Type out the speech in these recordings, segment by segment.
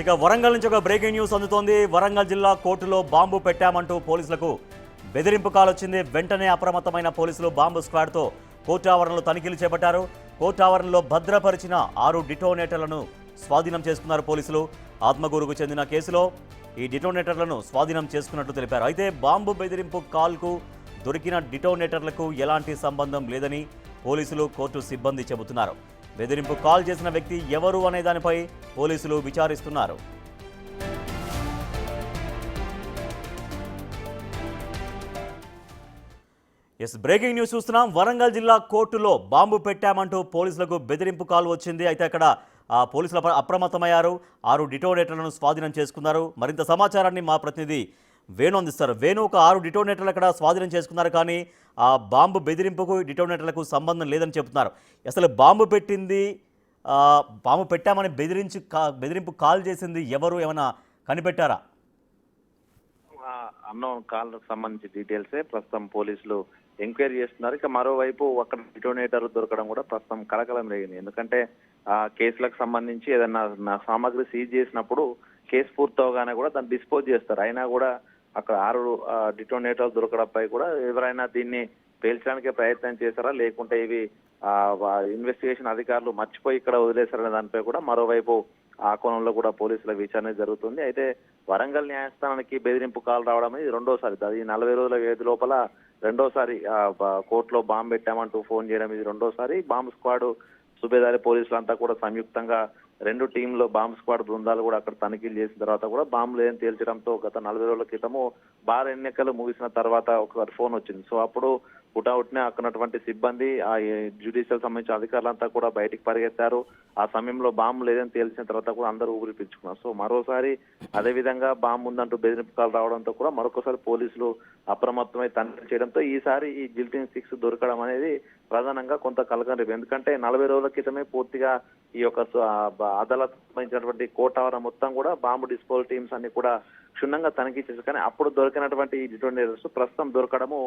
ఇక వరంగల్ నుంచి ఒక బ్రేకింగ్ న్యూస్ అందుతోంది. వరంగల్ జిల్లా కోర్టులో బాంబు పెట్టామంటూ పోలీసులకు బెదిరింపు కాల్ వచ్చింది. వెంటనే అప్రమత్తమైన పోలీసులు బాంబు స్క్వాడ్తో కోర్టు ఆవరణలో తనిఖీలు చేపట్టారు. కోర్టు ఆవరణలో భద్రపరిచిన 6 డిటోనేటర్లను స్వాధీనం చేసుకున్నారు పోలీసులు. ఆత్మగూరుకు చెందిన కేసులో ఈ డిటోనేటర్లను స్వాధీనం చేసుకున్నట్లు తెలిపారు. అయితే బాంబు బెదిరింపు కాల్కు దొరికిన డిటోనేటర్లకు ఎలాంటి సంబంధం లేదని పోలీసులు కోర్టు సిబ్బంది చెబుతున్నారు. బెదిరింపు కాల్ చేసిన వ్యక్తి ఎవరు అనే దానిపై పోలీసులు విచారిస్తున్నారు. బ్రేకింగ్ న్యూస్ చూస్తున్నాం. వరంగల్ జిల్లా కోర్టులో బాంబు పెట్టామంటూ పోలీసులకు బెదిరింపు కాల్ వచ్చింది. అయితే అక్కడ పోలీసులు అప్రమత్తమయ్యారు. 6 డిటోనేటర్లను స్వాధీనం చేసుకున్నారు. మరింత సమాచారాన్ని మా ప్రతినిధి వేణు అందిస్తారు. వేణు, ఒక 6 డిటోనేటర్లు అక్కడ స్వాధీనం చేసుకున్నారు, కానీ ఆ బాంబు బెదిరింపుకు డిటోనేటర్లకు సంబంధం లేదని చెబుతున్నారు. అసలు బాంబు పెట్టామని బెదిరింపు కాల్ చేసింది ఎవరు, ఏమైనా కనిపెట్టారా? అన్నోన్ కాల్ సంబంధించి డీటెయిల్సే ప్రస్తుతం పోలీసులు ఎంక్వైరీ చేస్తున్నారు. ఇక మరోవైపు అక్కడ డిటోనేటర్ దొరకడం కూడా ప్రస్తుతం కలకలం రేగింది. ఎందుకంటే ఆ కేసులకు సంబంధించి ఏదైనా సామాగ్రి సీజ్ చేసినప్పుడు కేసు పూర్తవగానే కూడా దాన్ని డిస్పోజ్ చేస్తారు. అయినా కూడా అక్కడ 6 డిటోనేటర్లు దొరకడంపై కూడా ఎవరైనా దీన్ని పేల్చడానికి ప్రయత్నం చేశారా, లేకుంటే ఇవి ఇన్వెస్టిగేషన్ అధికారులు మర్చిపోయి ఇక్కడ వదిలేశారనే దానిపై కూడా మరోవైపు ఆ కోణంలో కూడా పోలీసుల విచారణ జరుగుతుంది. అయితే వరంగల్ న్యాయస్థానానికి బెదిరింపు కాల్ రావడం అనేది రెండోసారి. అది 40 రోజుల వ్యవధి లోపల రెండోసారి కోర్టులో బాంబు పెట్టామంటూ ఫోన్ చేయడం ఇది రెండోసారి. బాంబు స్క్వాడ్ సుబేదారి పోలీసులంతా కూడా సంయుక్తంగా 2 టీంలో బాంబు స్క్వాడ్ బృందాలు కూడా అక్కడ తనిఖీలు చేసిన తర్వాత కూడా బాంబు లేదని తేల్చడంతో గత 40 రోజుల క్రితము బార్ ఎన్నికలు ముగిసిన తర్వాత ఒక ఫోన్ వచ్చింది. సో అప్పుడు హుటాహుటినే అక్కడటువంటి సిబ్బంది, ఆ జ్యుడిషియల్ సంబంధించిన అధికారులంతా కూడా బయటికి పరిగెత్తారు. ఆ సమయంలో బాంబు లేదని తేల్చిన తర్వాత కూడా అందరూ ఊపిరి పీల్చుకున్నారు. సో మరోసారి అదే విధంగా బాంబు ఉందంటూ బెదిరింపు కాల్ రావడంతో కూడా మరొకసారి పోలీసులు అప్రమత్తమై తనిఖీ చేయడంతో ఈసారి ఈ జిల్టింగ్ 6 దొరకడం అనేది ప్రధానంగా కొంత కలకం రేపు. ఎందుకంటే 40 రోజుల క్రితమే పూర్తిగా ఈ యొక్క అదాలత్ సంబంధించినటువంటి కోటావరం మొత్తం కూడా బాంబు డిస్పోజల్ టీమ్స్ అన్ని కూడా క్షుణ్ణంగా తనిఖీ చేశారు. కానీ అప్పుడు దొరికినటువంటి ఈ డిటోనేటర్స్ ప్రస్తుతం దొరకడము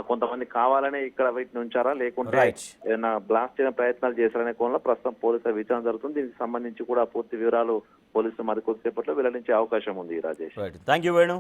కొంతమంది కావాలనే ఇక్కడ వీటిని ఉంచారా, లేకుంటే ఏదైనా బ్లాస్ట్ చేయడం ప్రయత్నాలు చేశారనే కోణంలో ప్రస్తుతం పోలీసుల విచారణ జరుగుతుంది. దీనికి సంబంధించి కూడా పూర్తి వివరాలు పోలీసులు మరికొద్దిసేపట్లో వెల్లడించే అవకాశం ఉంది. Rajesh, thank you Venu.